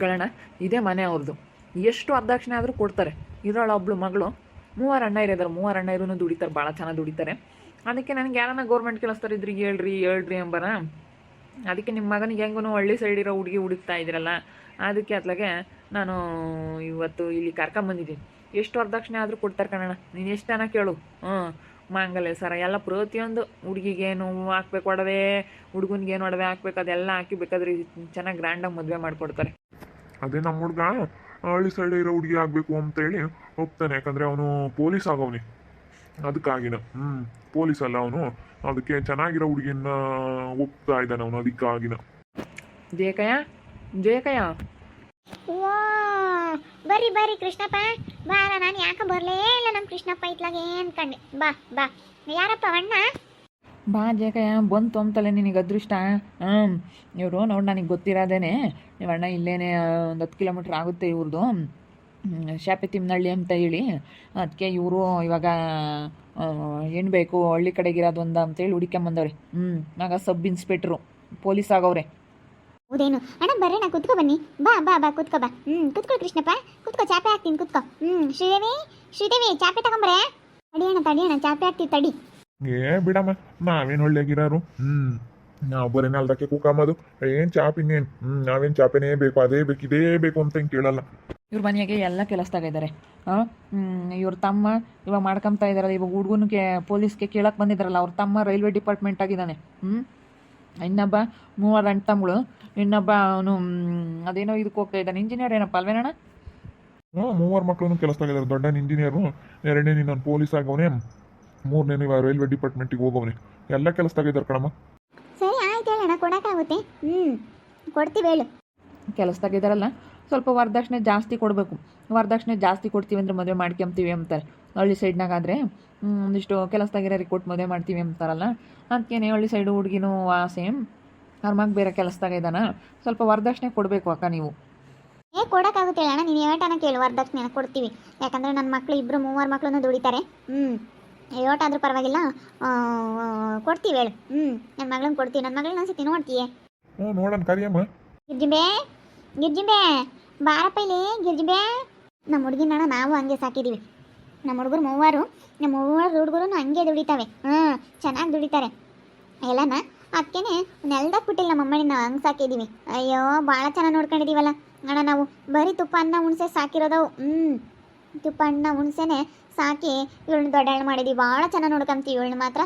ಗಳಣ್ಣ ಇದೇ ಮನೆ ಅವ್ರದ್ದು. ಎಷ್ಟು ವರದಕ್ಷಿಣೆ ಆದರೂ ಕೊಡ್ತಾರೆ. ಒಬ್ಳು ಮಗಳು, ಮೂವರು ಅಣ್ಣ ಇರೋದಾರೆ. ಮೂವರು ಅಣ್ಣ ಇರೂ ದುಡಿತಾರೆ, ಭಾಳ ಚೆನ್ನಾಗಿ ದುಡಿತಾರೆ. ಅದಕ್ಕೆ ನನಗೆ ಯಾರನ್ನ ಗೌರ್ಮೆಂಟ್ ಕೆಲಸದವ್ರು ಇದ್ರಿ ಹೇಳ್ರಿ ಹೇಳ್ರಿ ಅಂಬಾರ. ಅದಕ್ಕೆ ನಿಮ್ಮ ಮಗನಿಗೆ ಹೆಂಗೂ ಹಳ್ಳಿ ಸೈಡ್ ಇರೋ ಹುಡುಗಿ ಹುಡುಕ್ತಾ ಇದ್ದೀರಲ್ಲ, ಅದಕ್ಕೆ ಅತ್ಲಾಗೆ ನಾನು ಇವತ್ತು ಇಲ್ಲಿ ಕರ್ಕೊಂಬಂದಿದ್ದೀನಿ. ಎಷ್ಟು ವರದಕ್ಷಿಣೆ ಆದರೂ ಕೊಡ್ತಾರೆ ಕಣಣ್ಣ, ನೀನು ಎಷ್ಟು ಜನ ಕೇಳು. ಮಾಂಗಲ್ಯ ಸರ ಎಲ್ಲ ಪ್ರತಿಯೊಂದು ಹುಡುಗಿಗೇನು ಹಾಕ್ಬೇಕು, ಒಡವೆ ಹುಡುಗನಿಗೇನು ಒಡವೆ ಹಾಕ್ಬೇಕು ಅದೆಲ್ಲ ಹಾಕಿ ಬೇಕಾದ್ರೆ ಚೆನ್ನಾಗಿ ಗ್ರ್ಯಾಂಡಾಗಿ ಮದುವೆ ಮಾಡಿಕೊಡ್ತಾರೆ. ಅದೇ ನಮ್ಮ ಹುಡುಗ ಹಳ್ಳಿ ಸೈಡ್ ಇರೋ ಹುಡುಗಿ ಆಗಬೇಕು ಅಂತೇಳಿ ಹೋಗ್ತಾನೆ. ಯಾಕಂದರೆ ಅವನು ಪೊಲೀಸ್ ಆಗವನಿ, ಅದಕ್ಕಾಗಿನ ಪೊಲೀಸ್ ಅಲ್ಲ ಅವನು, ಅದಕ್ಕೆ ಚೆನ್ನಾಗಿರೋ ಹುಡುಗಿನ ಹೋಗ್ತಾ ಇದ್ದಾನೆ ಅವನು, ಅದಕ್ಕಾಗಿನ. ಜಯಕಯ್ಯ ಜಯಕಯ್ಯ ವಾ ಬರ್ರಿ ಬರ್ರಿ ಕೃಷ್ಣಪ್ಪ ಬಾರ. ನಾನು ಯಾಕೆ ಬರಲೇ ಇಲ್ಲ ನಮ್ಮ ಕೃಷ್ಣಪ್ಪ ಇತ್ಲಾಗೆ ಅನ್ಕಂಡೆ. ಬಾ ಬಾ ಯಾರಪ್ಪ ಅಣ್ಣ? ಬಾ ಜಯಕಯ್ಯ, ಬಂತು ಅಂತಲೇ ನಿನಗೆ ಅದೃಷ್ಟ. ಇವರು ನೋಡಿ ನನಗೆ ಗೊತ್ತಿರೋದೇನೆ, ಅಣ್ಣ ಇಲ್ಲೇನೆ ಒಂದು 10 ಕಿಲೋಮೀಟ್ರ್ ಆಗುತ್ತೆ ಇವ್ರದ್ದು, ಶಾಪೆ ತಿಮ್ಮನಹಳ್ಳಿ ಅಂತ ಹೇಳಿ. ಅದಕ್ಕೆ ಇವರು ಇವಾಗ ಏನು ಬೇಕು ಹಳ್ಳಿ ಕಡೆಗಿರೋದು ಒಂದು ಅಂತೇಳಿ ಹುಡ್ಕೊಂಬಂದವ್ರೆ. ಆಗ ಸಬ್ ಇನ್ಸ್ಪೆಕ್ಟ್ರು ಪೊಲೀಸ್ ಆಗವ್ರೆ. ಹೌದೇನು ಅಣ್ಣ? ಬರ್ರಿ ನಾ ಕುತ್ಕೊ ಬನ್ನಿ. ಬಾ ಬಾ ಬಾ ಕುತ್ಕೊ ಬಾ. ಕುತ್ಕೊ ಕೃಷ್ಣಪ್ಪ, ಕುತ್ಕೊ, ಚಾಪೆ ಹಾಕ್ತೀನಿ ಕುತ್ಕೊ. ಶ್ರೀದೇವಿ ಶ್ರೀದೇವಿ ಚಾಪೆ ತಗೊಂಬರೇ. ತಡಿಯೋಣ ಚಾಪೆ ಹಾಕ್ತೀವಿ ತಡಿ. ಏ ಬಿಡಮ್ಮ, ನಾವೇನು ಒಳ್ಳೆಗಿರಾರು. ನಾವು ಬರೀ ನೆಲದಕ್ಕೆ ಕೂಕಂಬೋದು. ಏನು ಚಾಪ್ ಇನ್ನೇನು, ನಾವೇನು ಚಾಪೆನೇ ಬೇಕು ಅದೇ ಬೇಕು ಇದೇ ಬೇಕು ಅಂತ ಹಿಂಗೆ ಕೇಳಲ್ಲ. ಇವ್ರ ಮನೆಗೆ ಎಲ್ಲ ಕೆಲಸದಾಗ ಇದ್ದಾರೆ. ಇವ್ರ ತಮ್ಮ ಇವಾಗ ಮಾಡ್ಕೊತಾ ಇದ್ದಾರಲ್ಲ, ಇವಾಗ ಹುಡುಗನಿಗೆ ಪೊಲೀಸ್ಗೆ ಕೇಳಕ್ಕೆ ಬಂದಿದ್ದಾರಲ್ಲ, ಅವ್ರ ತಮ್ಮ ರೈಲ್ವೆ ಡಿಪಾರ್ಟ್ಮೆಂಟ್ ಆಗಿದ್ದಾನೆ. ಇನ್ನೊಬ್ಬ 3 ಅಣ್ಣ ತಮ್ಮಗಳು, ಇನ್ನೊಬ್ಬ ಅವನು ಅದೇನೋ ಇದಕ್ಕೆ ಹೋಗ್ತಾ ಇದ್ದಾನೆ, ಇಂಜಿನಿಯರ್ ಏನಪ್ಪ ಅಲ್ವೇನಣ್ಣ? 3 ಮಕ್ಕಳು ಕೆಲಸದಾಗಿದ್ದಾರೆ. ದೊಡ್ಡನ ಇಂಜಿನಿಯರು, 2ನೇ ನೀನು ಪೊಲೀಸ್ ಆಗವನೇ, 3ನೇ ಇವಾಗ ರೈಲ್ವೆ ಡಿಪಾರ್ಟ್ಮೆಂಟಿಗೆ ಹೋಗವನೇ. ಎಲ್ಲ ಕೆಲಸದಾಗಿದ್ದಾರೆ ಕಣಮ್ಮ. ಸರಿ ಆಯ್ತು ಹೇಳೋಣ, ಕೊಡೋಕ್ಕಾಗುತ್ತೆ. ಕೊಡ್ತೀವಿ ಹೇಳು. ಕೆಲಸದಾಗಿದ್ದಾರಲ್ಲ, ಸ್ವಲ್ಪ ವರದಕ್ಷಿಣೆ ಜಾಸ್ತಿ ಕೊಡಬೇಕು. ವರದಕ್ಷಿಣೆ ಜಾಸ್ತಿ ಕೊಡ್ತೀವಿ ಅಂದರೆ ಮದುವೆ ಮಾಡ್ಕೊಂತೀವಿ ಅಂತಾರೆ. ಹಳ್ಳಿ ಸೈಡ್ನಾಗಾದರೆ ಒಂದಿಷ್ಟು ಕೆಲಸದಾಗಿರೋರಿಗೆ ಕೊಟ್ಟು ಮದುವೆ ಮಾಡ್ತೀವಿ ಅಂತಾರಲ್ಲ, ಅದಕ್ಕೇನೆ ಹಳ್ಳಿ ಸೈಡು ಹುಡುಗಿನೂ ಆಸೆ. ಅವ್ರ ಮಗ ಬೇರೆ ಕೆಲಸದಾಗ ಇದ್ದಾನ, ಸ್ವಲ್ಪ ವರದಕ್ಷಿಣೆ ಕೊಡಬೇಕು ಅಕ್ಕ ನೀವು. ಕೊಡೋಕ್ಕಾಗುತ್ತೆ ಅಣ್ಣ, ನೀನು ಏಟನ ಕೇಳು, ವರದಕ್ಷಿಣೆ ಕೊಡ್ತೀವಿ. ಯಾಕಂದರೆ ನನ್ನ ಮಕ್ಕಳು 3 ಮಕ್ಕಳನ್ನು ದುಡಿತಾರೆ. ಏಟಾದ್ರೂ ಪರವಾಗಿಲ್ಲ, ಕೊಡ್ತೀವಿ ಹೇಳು. ನನ್ನ ಮಗಳನ್ನ ಕೊಡ್ತೀವಿ. ನನ್ನ ಮಗಳನ್ನ ಅನ್ಸುತ್ತೆ ನೋಡ್ತೀಯೇ. ನೋಡೋಣ ಕರಿಯಮ್ಮ. ಗಿರ್ಜಿಂಬೆ ಬಾರಪ್ಪ ಇಲ್ಲಿ. ಗಿರ್ಜಿಂಬೆ ನಮ್ಮ ಹುಡುಗಿನ ನಾವು ಹಂಗೆ ಸಾಕಿದ್ದೀವಿ. ನಮ್ಮ ಹುಡುಗರು 3 ನಮ್ಮ 3 ಹುಡುಗರು ಹಂಗೆ ದುಡಿತಾವೆ. ಚೆನ್ನಾಗಿ ದುಡಿತಾರೆ ಎಲ್ಲನ. ಅದಕ್ಕೇನೆ ನೆಲ್ದಾಗ ಬಿಟ್ಟಿಲ್ಲ ನಮ್ಮ ಅಮ್ಮನಿ ನಾವು ಹಂಗೆ ಸಾಕಿದ್ದೀವಿ. ಅಯ್ಯೋ ಭಾಳ ಚೆನ್ನಾಗಿ ನೋಡ್ಕೊಂಡಿದ್ದೀವಲ್ಲ ಅಣ್ಣ ನಾವು. ಬರೀ ತುಪ್ಪ ಅನ್ನ ಹುಣಸೆ ಸಾಕಿರೋದವು. ತುಪ್ಪ ಅನ್ನ ಹುಣಸೆನೆ ಸಾಕಿ ಇವಳನ್ನ ದೊಡ್ಡಳು ಮಾಡಿದ್ದೀವಿ. ಭಾಳ ಚೆನ್ನಾಗಿ ನೋಡ್ಕೊಂತೀವಿ. ಇವಳನ್ನ ಮಾತ್ರ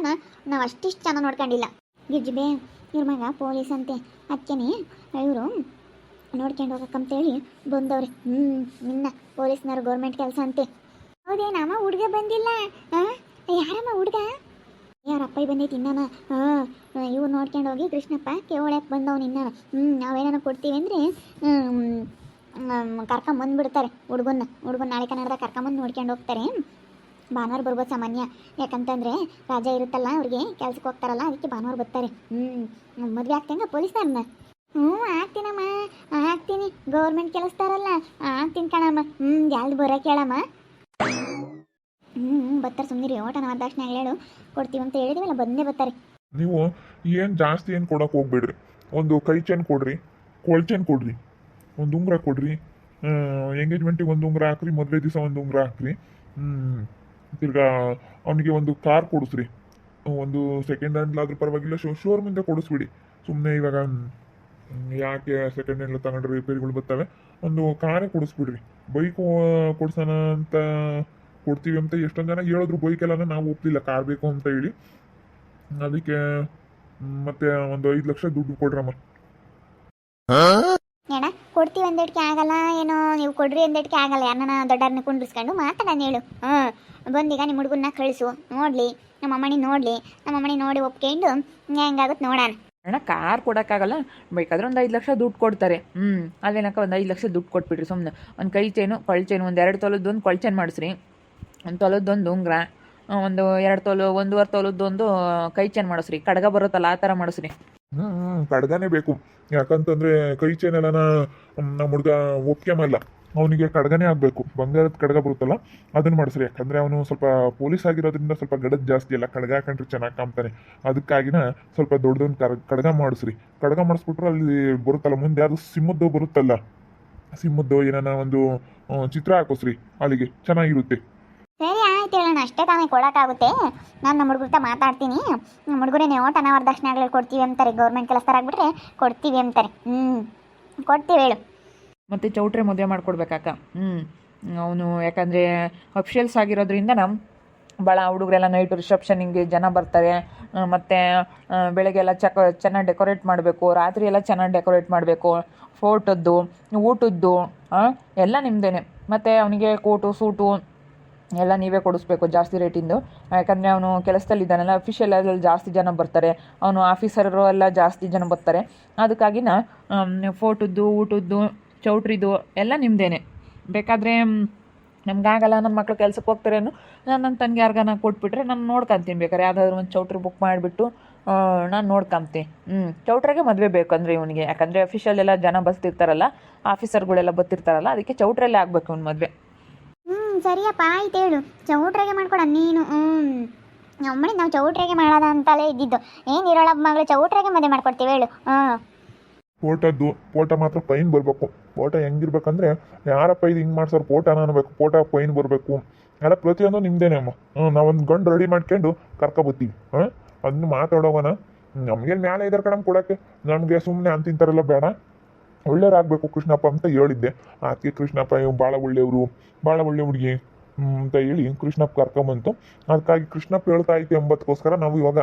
ನಾವು ಅಷ್ಟಿಷ್ಟು ಚೆನ್ನಾಗಿ ನೋಡ್ಕೊಂಡಿಲ್ಲ. ಗಿರ್ಜಿಬೆ ಇವ್ರ ಮಗ ಪೊಲೀಸ್ ಅಂತೆ, ಅದಕ್ಕೇನೆ ಇವರು ನೋಡ್ಕೊಂಡು ಹೋಗಕ್ಕಂತೇಳಿ ಬಂದವ್ರೆ. ನಿನ್ನ ಪೊಲೀಸ್ನವ್ರು ಗೌರ್ಮೆಂಟ್ ಕೆಲಸ ಅಂತೆ. ಹೌದೇನಮ್ಮ? ಹುಡುಗ ಬಂದಿಲ್ಲ. ಯಾರಮ್ಮ ಹುಡುಗ? ಯಾರಪ್ಪ ಬಂದೈತಿ ಇನ್ನಾನ. ಇವ್ರು ನೋಡ್ಕೊಂಡು ಹೋಗಿ ಕೃಷ್ಣಪ್ಪ ಕೇಳಕ್ಕೆ ಬಂದವ್ ನಿನ್ನ. ನಾವೇನಾರು ಕೊಡ್ತೀವಿ ಅಂದರೆ ಕರ್ಕೊಂಬಂದ್ಬಿಡ್ತಾರೆ ಹುಡುಗನ್ನ ನಾಳೆ ಕನ್ನಡದಾಗ ಕರ್ಕೊಂಬಂದು ನೋಡ್ಕೊಂಡು ಹೋಗ್ತಾರೆ. ಭಾನುವಾರ ಬರ್ಬೋದು ಸಾಮಾನ್ಯ, ಯಾಕಂತಂದರೆ ರಾಜಾ ಇರುತ್ತಲ್ಲ ಅವ್ರಿಗೆ ಕೆಲ್ಸಕ್ಕೆ ಹೋಗ್ತಾರಲ್ಲ, ಅದಕ್ಕೆ ಭಾನುವಾರ ಬರ್ತಾರೆ. ಮದುವೆ ಆಗ್ತಂಗ ಪೊಲೀಸ್ನವ್ರನ್ನ? ಆಗ್ತೀನಮ್ಮ, ಆಗ್ತೀನಿ. ಗೌರ್ಮೆಂಟ್ ಕೆಲಸದಾರಲ್ಲ, ಆಗ್ತೀನಿ ಕಣಮ್ಮ. ಜಲ್ದಿ ಬರೋಕೆ ಹೇಳಮ್ಮ. ಬರ್ತಾರೆ, ಸುಮ್ಮನಿರಿ. ಓಟ ನಾವು ತಕ್ಷಣ ಹೇಳು ಕೊಡ್ತೀವಿ ಅಂತ ಹೇಳಿದೀವಲ್ಲ, ಬಂದೇ ಬರ್ತಾರೆ. ನೀವು ಏನು ಜಾಸ್ತಿ ಏನು ಕೊಡೋಕೆ ಹೋಗ್ಬೇಡ್ರಿ. ಒಂದು ಕೈ ಚೈನ್ ಕೊಡ್ರಿ, ಕೊಳ್ ಚೈನ್ ಕೊಡ್ರಿ, ಒಂದು ಉಂಗುರ ಕೊಡ್ರಿ. ಎಂಗೇಜ್ಮೆಂಟಿಗೆ ಒಂದು ಉಂಗುರ ಹಾಕ್ರಿ, ಮದುವೆ ದಿವಸ ಒಂದು ಉಂಗುರ ಹಾಕ್ರಿ. ತಿರ್ಗಾ ಅವನಿಗೆ ಒಂದು ಕಾರ್ ಕೊಡಿಸ್ರಿ. ಒಂದು ಸೆಕೆಂಡ್ ಹ್ಯಾಂಡ್ಲಾದ್ರೂ ಪರವಾಗಿಲ್ಲ, ಶೋರೂಮಿಂದ ಕೊಡಿಸ್ಬಿಡಿ. ಸುಮ್ಮನೆ ಇವಾಗ ಯಾಕೆ ಸೆಕೆಂಡ್ ಹ್ಯಾಂಡ್ಲ ತಗೊಂಡ್ರೆ ರಿಪೇರಿಗಳು ಬರ್ತವೆ. ಒಂದು ಕಾರೇ ಕೊಡಿಸ್ಬಿಡ್ರಿ. ಬೈಕು ಕೊಡ್ಸೋಣ ಅಂತ ಕೊಡ್ತೀವಿ ಅಂತ ಎಷ್ಟೊಂದು ಜನ ಹೇಳಿದ್ರು. ಬೈಕೆಲ್ಲ ನಾವು ಒಪ್ತಿಲ್ಲ, ಕಾರ್ ಬೇಕು ಅಂತ ಹೇಳಿ. ಅದಕ್ಕೆ ಮತ್ತೆ ಒಂದು 5 ಲಕ್ಷ ದುಡ್ಡು ಕೊಡ್ರಮ್ಮ. ಏನ ಕೊಡ್ತೀವಿ ಅಂದೇಟ್ಕೆ ಆಗಲ್ಲ ಏನೋ, ನೀವು ಕೊಡ್ರಿ ಅಂದೇಟ್ಕೆ ಆಗಲ್ಲ. ಯಾರನ್ನ ದೊಡ್ಡವ್ರನ್ನ ಕುಂಡ್ರಿಸ್ಕೊಂಡು ಮಾತಾಡೋಣ ಹೇಳು. ಬಂದೀಗ ನಿಮ್ಮ ಹುಡುಗನ್ನ ಕಳಿಸು, ನೋಡಲಿ ನಮ್ಮ ಅಮ್ಮನಿ ನೋಡಲಿ. ನಮ್ಮ ಅಮ್ಮನಿ ನೋಡಿ ಒಪ್ಕೊಂಡು ಹೆಂಗಾಗುತ್ತೆ ನೋಡೋಣ. ಅಣ್ಣ ಕಾರ್ ಕೊಡೋಕ್ಕಾಗಲ್ಲ, ಬೇಕಾದ್ರೆ ಒಂದು 5 ಲಕ್ಷ ದುಡ್ಡು ಕೊಡ್ತಾರೆ. ಅಲ್ಲೇನಕ್ಕ ಒಂದು 5 ಲಕ್ಷ ದುಡ್ಡು ಕೊಟ್ಬಿಟ್ರಿ ಸುಮ್ಮನೆ. ಒಂದು ಕೈ ಚೈನು ಕೊಳ್ ಚೈನು, ಒಂದು 2 ತೊಲದ್ದು ಕೊಳ್ ಚೈನ್ ಮಾಡಿಸ್ರಿ. 1 ತೊಲದ್ದು ಉಂಗುರ, ಒಂದು 2 ತೊಲು 1.5 ತೊಲದ್ದು ಕೈ ಚೈನ್ ಮಾಡಿಸ್ರಿ. ಕಡ್ಗ ಬರುತ್ತಲ್ಲ ಆ ಥರ ಮಾಡಿಸ್ರಿ. ಕಡ್ಗನೇ ಬೇಕು. ಯಾಕಂತಂದ್ರೆ ಕೈ ಚೈನ್ ಎಲ್ಲ ನಮ್ಮ ಹುಡುಗ ಒಪ್ಕೊಂಬಲ್ಲ, ಅವನಿಗೆ ಕಡ್ಗನೇ ಆಗಬೇಕು. ಬಂಗಾರದ ಕಡ್ಗ ಬರುತ್ತಲ್ಲ ಅದನ್ನ ಮಾಡಿಸ್ರಿ. ಯಾಕಂದ್ರೆ ಅವನು ಸ್ವಲ್ಪ ಪೊಲೀಸ್ ಆಗಿರೋದ್ರಿಂದ ಸ್ವಲ್ಪ ಗಡದ್ ಜಾಸ್ತಿ ಅಲ್ಲ, ಕಡ್ಗ ಹಾಕೊಂಡ್ರೆ ಚೆನ್ನಾಗಿ ಕಾಮ್ತಾನೆ. ಅದಕ್ಕಾಗಿನ ಸ್ವಲ್ಪ ದೊಡ್ಡದೊಂದು ಕಡ್ಗ ಮಾಡಿಸ್ರಿ. ಕಡ್ಗ ಮಾಡಿಸ್ಬಿಟ್ರೆ ಅಲ್ಲಿ ಬರುತ್ತಲ್ಲ ಮುಂದೆ ಅದು ಸಿಮ್ಮದ್ದು ಬರುತ್ತಲ್ಲ, ಸಿಂಹದ್ದು ಏನಾನ ಒಂದು ಚಿತ್ರ ಹಾಕೋಸ್ರಿ ಅಲ್ಲಿಗೆ ಚೆನ್ನಾಗಿರುತ್ತೆ. ಸರಿ ಆಯ್ತು ಹೇಳೋಣ, ಅಷ್ಟೇ ತಾನೇ ಕೊಡೋಕ್ಕಾಗುತ್ತೆ. ನಾನು ನಮ್ಮ ಹುಡುಗರ ಮಾತಾಡ್ತೀನಿ. ನಮ್ಮ ಹುಡುಗರೇ ನೀವು ಟನ ವರದಕ್ಷಿಣೆಗಳು ಕೊಡ್ತೀವಿ ಅಂತಾರೆ, ಗೌರ್ಮೆಂಟ್ ಕೆಲಸದಾರಾಗ್ಬಿಟ್ರೆ ಕೊಡ್ತೀವಿ ಅಂತಾರೆ. ಕೊಡ್ತೀವಿ ಹೇಳು. ಮತ್ತು ಚೌಟ್ರೆ ಮದುವೆ ಮಾಡಿಕೊಡ್ಬೇಕಾಕ. ಅವನು ಯಾಕಂದರೆ ಅಫಿಷಿಯಲ್ಸ್ ಆಗಿರೋದ್ರಿಂದ ಭಾಳ ಹುಡುಗರೆಲ್ಲ ನೈಟು ರಿಸೆಪ್ಷನಿಗೆ ಜನ ಬರ್ತಾರೆ. ಮತ್ತು ಬೆಳಗ್ಗೆ ಎಲ್ಲ ಚೆನ್ನಾಗಿ ಡೆಕೋರೇಟ್ ಮಾಡಬೇಕು, ರಾತ್ರಿ ಎಲ್ಲ ಚೆನ್ನಾಗಿ ಡೆಕೋರೇಟ್ ಮಾಡಬೇಕು. ಫೋಟೋದ್ದು, ಊಟದ್ದು ಎಲ್ಲ ನಿಮ್ಮದೇ. ಮತ್ತು ಅವನಿಗೆ ಕೋಟು ಸೂಟು ಎಲ್ಲ ನೀವೇ ಕೊಡಿಸ್ಬೇಕು ಜಾಸ್ತಿ ರೇಟಿಂದು. ಯಾಕಂದರೆ ಅವನು ಕೆಲಸದಲ್ಲಿದ್ದಾನಲ್ಲ, ಅಫಿಷಿಯಲ್ ಅಲ್ಲಿ ಜಾಸ್ತಿ ಜನ ಬರ್ತಾರೆ, ಅವನು ಆಫೀಸರು ಎಲ್ಲ ಜಾಸ್ತಿ ಜನ ಬರ್ತಾರೆ. ಅದಕ್ಕಾಗಿನ ಫೋಟೋದ್ದು, ಊಟದ್ದು, ಚೌಟ್ರಿದು ಎಲ್ಲ ನಿಮ್ಮದೇ. ಬೇಕಾದರೆ ನಮಗಾಗಲ್ಲ, ನನ್ನ ಮಕ್ಳು ಕೆಲ್ಸಕ್ಕೆ ಹೋಗ್ತಾರೇನು, ನಾನು ನನ್ನ ತಂಗಿ ಯಾರಿಗಾನ ಕೊಟ್ಬಿಟ್ರೆ ನಾನು ನೋಡ್ಕೊಂತೀನಿ. ಬೇಕಾದ್ರೆ ಯಾವುದಾದ್ರು ಒಂದು ಚೌಟ್ರಿ ಬುಕ್ ಮಾಡಿಬಿಟ್ಟು ನಾನು ನೋಡ್ಕೊಂತೀನಿ. ಚೌಟ್ರಿಗೆ ಮದುವೆ ಬೇಕಂದರೆ ಇವನಿಗೆ, ಯಾಕಂದರೆ ಅಫಿಷಿಯಲ್ ಎಲ್ಲ ಜನ ಬರ್ತಿರ್ತಾರಲ್ಲ, ಆಫೀಸರ್ಗಳೆಲ್ಲ ಬರ್ತಿರ್ತಾರಲ್ಲ, ಅದಕ್ಕೆ ಚೌಟ್ರಲ್ಲೇ ಆಗಬೇಕು ಅವ್ನ ಮದುವೆ. ಸರಿಯಪ್ಪ ಆಯ್ತು ಹೇಳು, ಚೌಟ್ರೆಗೆ ಮಾಡ್ಕೊಡ ನೀನು. ಅಮ್ಮನಿ ನಾವು ಚೌಟ್ರೆಗೆ ಮಾಡೋದ ಅಂತಲೇ ಇದ್ದಿದ್ದು. ಏನು ಇರೋಳಪ್ಪ ಮಗಳು, ಚೌಟ್ರೆಗೆ ಮದುವೆ ಮಾಡ್ಕೊಡ್ತೀವಿ ಹೇಳು. ಫೋಟೋ ಮಾತ್ರ ಫೈನ್ ಬರಬೇಕು. ಫೋಟೋ ಹೆಂಗಿರ್ಬೇಕಂದ್ರೆ, ಯಾರಪ್ಪ ಇದು ಹಿಂಗೆ ಮಾಡ್ಸೋರು ಫೋಟೋನ ಅನ್ಬೇಕು, ಫೋಟೋ ಫೈನ್ ಬರಬೇಕು. ಎಲ್ಲ ಪ್ರತಿಯೊಂದು ನಿಮ್ದೇನೆ ಅಮ್ಮ. ನಾವೊಂದು ಗಂಡು ರೆಡಿ ಮಾಡ್ಕೊಂಡು ಕರ್ಕೊಬತ್ತೀವಿ. ಅದನ್ನು ಮಾತಾಡೋವನ. ನಮಗೆ ನ್ಯಾಯ ಇದ್ರ ಕಡೆ ಕೊಡೋಕ್ಕೆ, ನಮಗೆ ಸುಮ್ಮನೆ ಅಂತಿಂತಾರೆಲ್ಲ ಬೇಡ, ಒಳ್ಳೆಯವ್ರಾಗಬೇಕು ಕೃಷ್ಣಪ್ಪ ಅಂತ ಹೇಳಿದ್ದೆ. ಅದಕ್ಕೆ ಕೃಷ್ಣಪ್ಪ ಇವ್ ಭಾಳ ಒಳ್ಳೆಯವರು, ಭಾಳ ಒಳ್ಳೆ ಹುಡುಗಿ ಅಂತ ಹೇಳಿ ಕೃಷ್ಣಪ್ಪ ಕರ್ಕೊಂಬಂತು. ಅದಕ್ಕಾಗಿ ಕೃಷ್ಣಪ್ಪ ಹೇಳ್ತಾ ಐತಿ ಎಂಬತ್ತಕ್ಕೋಸ್ಕರ ನಾವು ಇವಾಗ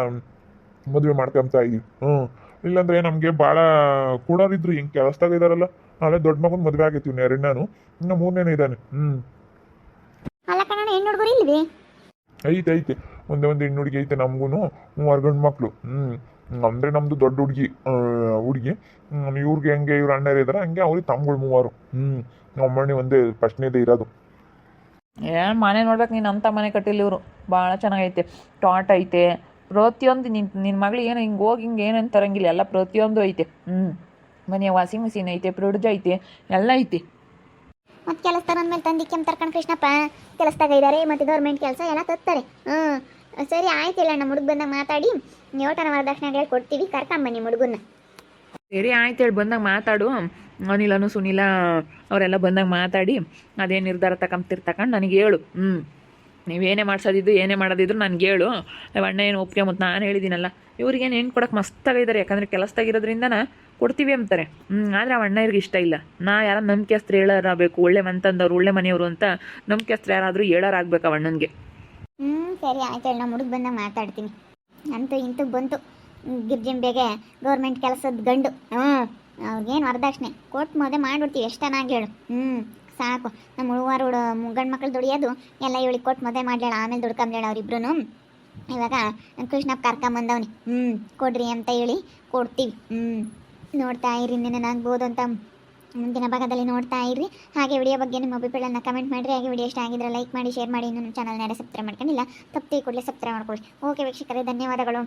ಮದುವೆ ಮಾಡ್ಕೊಂತ ಇದೀವಿ. ಇಲ್ಲಾಂದ್ರೆ ನಮಗೆ ಭಾಳ ಕೂಡೋರಿದ್ರು, ಹಿಂಗೆ ಕೆಲಸದಾಗ ಇದಾರಲ್ಲ, ನಾಳೆ ದೊಡ್ಡ ಮಗನ ಮದುವೆ ಆಗೈತೀವಿ ಎರಡನೇನು, ಇನ್ನು ಮೂರನೇನು ಇದ್ದಾನೆ. ಅಲ್ಲ ಕಣ, ಹೆಣ್ಣು ಹುಡುಗರು ಇಲ್ವೇ? ಐತೆ ಒಂದೇ ಒಂದು ಹೆಣ್ಣು ಹುಡುಗಿ ಐತೆ. ನಮಗೂ 3 ಗಂಡು ಮಕ್ಕಳು. ಅಂದರೆ ನಮ್ಮದು ದೊಡ್ಡ ಹುಡುಗಿ. ಇವ್ರಿಗೆ ಹೆಂಗೆ ಇವ್ರ ಅಣ್ಣರು ಇದ್ದಾರೆ, ಹಂಗೆ ಅವ್ರಿಗೆ ತಮ್ಮಗಳು 3. ನಮ್ಮಣ್ಣಿ ಒಂದೇ ಫಸ್ಟ್ನೇದೇ ಇರೋದು. ಏನು ಮನೆ ನೋಡ್ಬೇಕು ನೀನು, ಅಂಥ ಮನೆ ಕಟ್ಟಿಲ್ಲ ಇವರು. ಭಾಳ ಚೆನ್ನಾಗೈತೆ, ಟಾಟ್ ಐತೆ, ಪ್ರತಿಯೊಂದು ನಿನ್ನ ಮಗಳು ಏನು ಹಿಂಗೆ ಹೋಗಿ ಹಿಂಗೆ ಏನಂತ ತರಂಗಿಲ್ಲ, ಎಲ್ಲ ಪ್ರತಿಯೊಂದು ಐತೆ. ಮನೆಯ ವಾಷಿಂಗ್ ಮಿಷಿನ್ ಐತೆ, ಫ್ರಿಡ್ಜ್ ಐತೆ, ಎಲ್ಲ ಐತಿ. ಮತ್ತು ಕೆಲಸದ ಅಂದಮೇಲೆ ತಂದು ತರ್ಕೊಂಡು ಕೃಷ್ಣಪ್ಪ ಕೆಲಸದಾಗ ಇದ್ದಾರೆ, ಮತ್ತು ಗೌರ್ಮೆಂಟ್ ಕೆಲಸ ಎಲ್ಲ ತತ್ತಾರೆ. ಸರಿ ಆಯ್ತು ಇಲ್ಲ, ನಮ್ಮ ಹುಡುಗ ಬಂದಾಗ ಮಾತಾಡಿ ನ್ಯೂಟನ ವರದಕ್ಷಿಣೆಗಳು ಕೊಡ್ತೀವಿ, ಕರ್ಕೊಂಬನ್ನಿ ಹುಡುಗನ್ನ. ಸರಿ ಆಯ್ತು ಹೇಳಿ, ಬಂದಾಗ ಮಾತಾಡು. ಅನಿಲನು ಸುನಿಲ ಅವರೆಲ್ಲ ಬಂದಾಗ ಮಾತಾಡಿ ಅದೇನು ನಿರ್ಧಾರ ತಗೊಂಡು ನನಗೆ ಹೇಳು. ನೀವೇನೇ ಮಾಡ್ಸೋದಿದ್ದು ಏನೇ ಮಾಡೋದಿದ್ರು ನನಗೆ ಹೇಳು. ಅಣ್ಣ ಏನು ಒಪ್ಪಿಗೆ ಮತ್ತು ನಾನು ಹೇಳಿದ್ದೀನಲ್ಲ, ಇವ್ರಿಗೇನು ಹೆಣ್ಣು ಕೊಡೋಕೆ ಮಸ್ತಾಗಿದ್ದಾರೆ. ಯಾಕಂದರೆ ಕೆಲಸದಾಗಿರೋದ್ರಿಂದ ಕೊಡ್ತೀವಿ ಅಂತಾರೆ. ಆದರೆ ಅಣ್ಣ ಇವ್ರಿಗೆ ಇಷ್ಟ ಇಲ್ಲ. ನಾ ಯಾರು ನಂಬಿಕೆಸ್ತ್ರ ಹೇಳೋರಾಗಬೇಕು, ಒಳ್ಳೆ ಮಂತಂದವ್ರು, ಒಳ್ಳೆ ಮನೆಯವರು ಅಂತ ನಂಬಿಕೆಸ್ತ್ರ ಯಾರಾದರೂ ಹೇಳೋರಾಗಬೇಕು ಅಣ್ಣನಿಗೆ. ಸರಿ ಆಯ್ತು ಹೇಳಿ, ನಮ್ಮ ಹುಡುಗ ಬಂದಾಗ ಮಾತಾಡ್ತೀನಿ. ಅಂತೂ ಇಂತೂ ಬಂತು ಗಿರ್ಜಿಂಬೆಗೆ ಗೌರ್ಮೆಂಟ್ ಕೆಲಸದ ಗಂಡು. ಅವ್ರಿಗೇನು ವರದಕ್ಷಿಣೆ ಕೊಟ್ಟು ಮದುವೆ ಮಾಡಿಬಿಡ್ತೀವಿ, ಎಷ್ಟು ಚೆನ್ನಾಗಿ ಹೇಳು. ಸಾಕು, ನಮ್ಮ ಹುಡುಗರು ಗಂಡು ಮಕ್ಳು ದುಡಿಯೋದು ಎಲ್ಲ ಇವಳಿಗೆ ಕೊಟ್ಟು ಮದುವೆ ಮಾಡ್ಲೇಳ, ಆಮೇಲೆ ದುಡ್ಕೊಂಬೇಡ ಅವರಿಬ್ರು. ಇವಾಗ ಕೃಷ್ಣಪ್ಪ ಕರ್ಕೊಂಬಂದವನಿ. ಕೊಡ್ರಿ ಅಂತ ಹೇಳಿ ಕೊಡ್ತೀವಿ. ನೋಡ್ತಾ ಇರಿ, ನೆನನಾಗ್ಬೋದು ಅಂತ ಮುಂದಿನ ಭಾಗದಲ್ಲಿ ನೋಡ್ತಾ ಇರ್ರಿ. ಹಾಗೆ ವಿಡಿಯೋ ಬಗ್ಗೆ ನಿಮ್ಮ ಅಭಿಪ್ರಾಯನ ಕಮೆಂಟ್ ಮಾಡಿರಿ. ಹಾಗೆ ವಿಡಿಯೋ ಇಷ್ಟ ಆಗಿದ್ರೆ ಲೈಕ್ ಮಾಡಿ, ಶೇರ್ ಮಾಡಿ. ಇನ್ನೂ ನಮ್ಮ ಚಾನಲ್ನ ಸಬ್ಸ್ಕ್ರೈಬ್ ಮಾಡ್ಕೊಂಡಿಲ್ಲ, ತಪ್ಪು ಕೂಡಲೇ ಸಬ್ಸ್ಕ್ರೈಬ್ ಮಾಡ್ಕೊಳ್ಳಿ. ಓಕೆ ವೀಕ್ಷಕರೇ, ಧನ್ಯವಾದಗಳು.